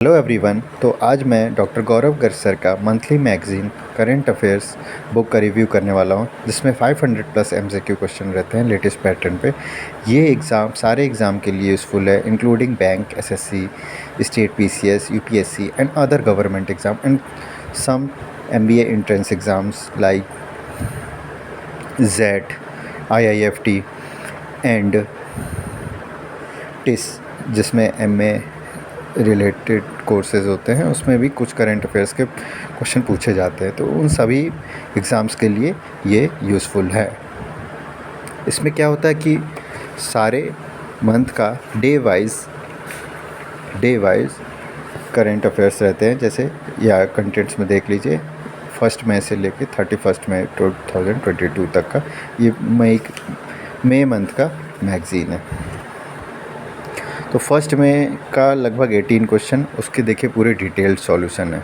Hello everyone. तो आज मैं डॉक्टर गौरव गर्ग सर का monthly magazine current affairs book का रिव्यू करने वाला हूँ, जिसमें 500 प्लस एमसीक्यू क्वेश्चन रहते हैं लेटेस्ट पैटर्न पे। ये सारे एग्ज़ाम के लिए यूज़फुल है, including bank, SSC, state PCS, UPSC and other government exam and some MBA entrance exams like XAT, IIFT and TISS, जिसमें एमए रिलेटेड कोर्सेज़ होते हैं, उसमें भी कुछ करंट अफेयर्स के क्वेश्चन पूछे जाते हैं। तो उन सभी एग्ज़ाम्स के लिए ये यूज़फुल है। इसमें क्या होता है कि सारे मंथ का डे वाइज करंट अफेयर्स रहते हैं। जैसे या कंटेंट्स में देख लीजिए, 1 मई से लेके 31 मई 2022 तक का ये मई मंथ का मैगज़ीन है। तो 1 मई का लगभग 18 क्वेश्चन, उसके देखिए पूरे डिटेल्ड सॉल्यूशन है।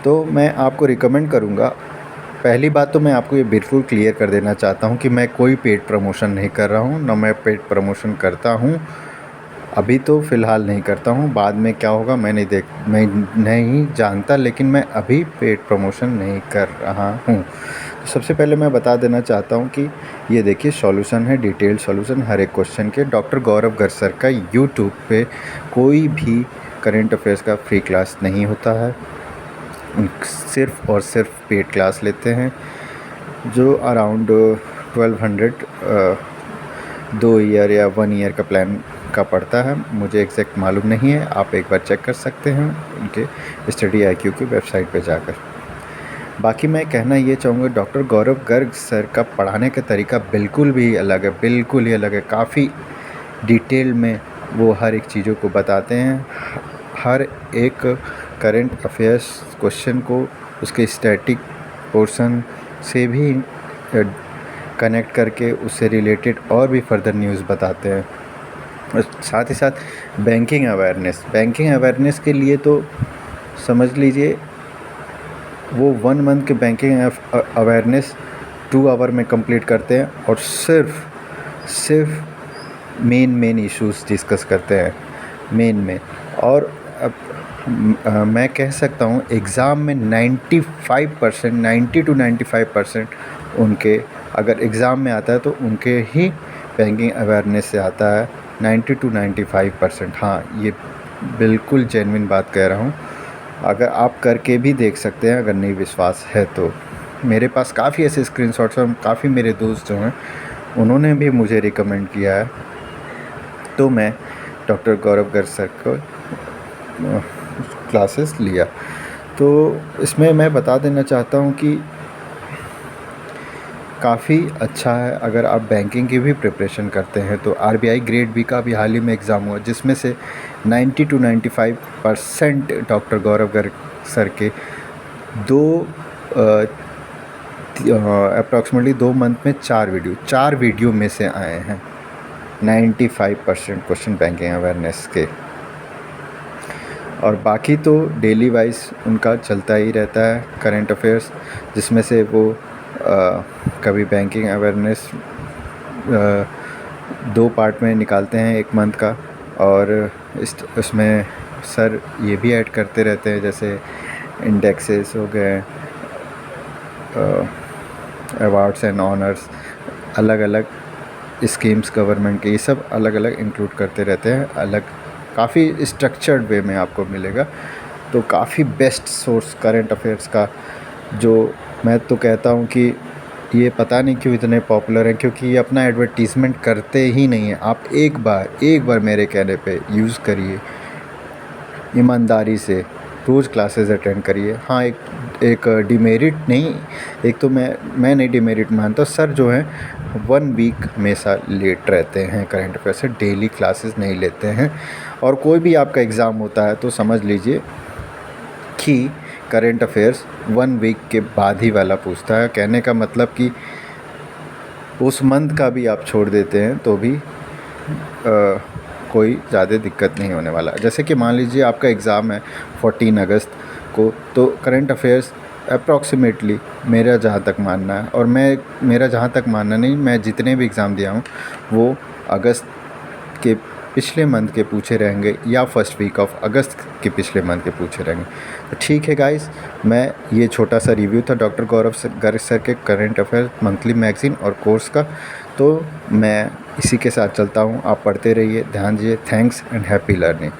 तो मैं आपको रिकमेंड करूँगा, पहली बात तो मैं आपको ये बिल्कुल क्लियर कर देना चाहता हूँ कि मैं कोई पेड प्रमोशन नहीं कर रहा हूँ, ना मैं पेड प्रमोशन करता हूँ। अभी तो फ़िलहाल नहीं करता हूँ, बाद में क्या होगा मैं नहीं जानता, लेकिन मैं अभी पेड प्रमोशन नहीं कर रहा हूँ। तो सबसे पहले मैं बता देना चाहता हूँ कि ये देखिए सॉल्यूशन है, डिटेल्ड सॉल्यूशन हर एक क्वेश्चन के। डॉक्टर गौरव गर्ग सर का यूट्यूब पे कोई भी करंट अफेयर्स का फ्री क्लास नहीं होता है, सिर्फ़ और सिर्फ पेड क्लास लेते हैं, जो अराउंड 1200 2 ईयर या 1 ईयर का प्लान का पड़ता है। मुझे एग्जैक्ट मालूम नहीं है, आप एक बार चेक कर सकते हैं उनके स्टडी आईक्यू की वेबसाइट पे जाकर। बाकी मैं कहना ये चाहूँगा, डॉक्टर गौरव गर्ग सर का पढ़ाने का तरीका बिल्कुल भी अलग है, बिल्कुल ही अलग है। काफ़ी डिटेल में वो हर एक चीज़ों को बताते हैं, हर एक करंट अफेयर्स क्वेश्चन को उसके स्टैटिक पोर्शन से भी कनेक्ट करके उससे रिलेटेड और भी फर्दर न्यूज़ बताते हैं। और साथ ही साथ बैंकिंग अवेयरनेस के लिए तो समझ लीजिए वो 1 मंथ के बैंकिंग अवेयरनेस 2 आवर में कंप्लीट करते हैं, और सिर्फ मेन इश्यूज़ डिस्कस करते हैं में। और अब मैं कह सकता हूँ एग्ज़ाम में 95% 90 to 95% उनके अगर एग्ज़ाम में आता है तो उनके ही बैंकिंग अवेयरनेस से आता है, 90 to 95%। हाँ, ये बिल्कुल जेन्युइन बात कह रहा हूँ। अगर आप करके भी देख सकते हैं, अगर नहीं विश्वास है तो। मेरे पास काफ़ी ऐसे स्क्रीनशॉट्स हैं, काफ़ी मेरे दोस्त जो हैं उन्होंने भी मुझे रिकमेंड किया है, तो मैं डॉक्टर गौरव गर्ग सर को क्लासेस लिया। तो इसमें मैं बता देना चाहता हूँ कि काफ़ी अच्छा है। अगर आप बैंकिंग की भी प्रिपरेशन करते हैं तो आरबीआई ग्रेड बी का भी हाल ही में एग्ज़ाम हुआ, जिसमें से 90 to 95% doctor Gaurav Garg sir के अप्रॉक्सीमेटली 2 मंथ में 4 वीडियो में से आए हैं 95% क्वेश्चन बैंकिंग अवेयरनेस के। और बाकी तो डेली वाइज उनका चलता ही रहता है करंट अफेयर्स, जिसमें से वो कभी बैंकिंग अवेयरनेस 2 पार्ट में निकालते हैं 1 मंथ का, और उसमें सर ये भी ऐड करते रहते हैं, जैसे इंडेक्सेस हो गए, अवार्ड्स एंड ऑनर्स, अलग अलग स्कीम्स गवर्नमेंट के, ये सब अलग अलग इंक्लूड करते रहते हैं। अलग काफ़ी स्ट्रक्चर्ड वे में आपको मिलेगा। तो काफ़ी बेस्ट सोर्स करंट अफेयर्स का, जो मैं तो कहता हूँ कि ये पता नहीं क्यों इतने पॉपुलर हैं, क्योंकि ये अपना एडवर्टीज़मेंट करते ही नहीं हैं। आप एक बार मेरे कहने पे यूज़ करिए, ईमानदारी से रोज़ क्लासेस अटेंड करिए। हाँ, एक डिमेरिट नहीं, एक तो मैं नहीं डिमेरिट मानता, सर जो हैं 1 वीक हमेशा लेट रहते हैं करंट अफेयर से, डेली क्लासेस नहीं लेते हैं। और कोई भी आपका एग्ज़ाम होता है तो समझ लीजिए कि करंट अफेयर्स 1 वीक के बाद ही वाला पूछता है। कहने का मतलब कि उस मंथ का भी आप छोड़ देते हैं तो भी कोई ज़्यादा दिक्कत नहीं होने वाला। जैसे कि मान लीजिए आपका एग्ज़ाम है 14 अगस्त को, तो करंट अफेयर्स अप्रॉक्सीमेटली मेरा जहाँ तक मानना है, और मेरा जहाँ तक मानना नहीं, मैं जितने भी एग्ज़ाम दिया हूँ वो अगस्त के पिछले मंथ के पूछे रहेंगे या फर्स्ट वीक ऑफ अगस्त के पिछले मंथ के पूछे रहेंगे। तो ठीक है गाइस, मैं ये छोटा सा रिव्यू था डॉक्टर गौरव गर्ग सर के करेंट अफेयर मंथली मैगज़ीन और कोर्स का। तो मैं इसी के साथ चलता हूँ, आप पढ़ते रहिए, ध्यान दीजिए। Thanks and happy learning.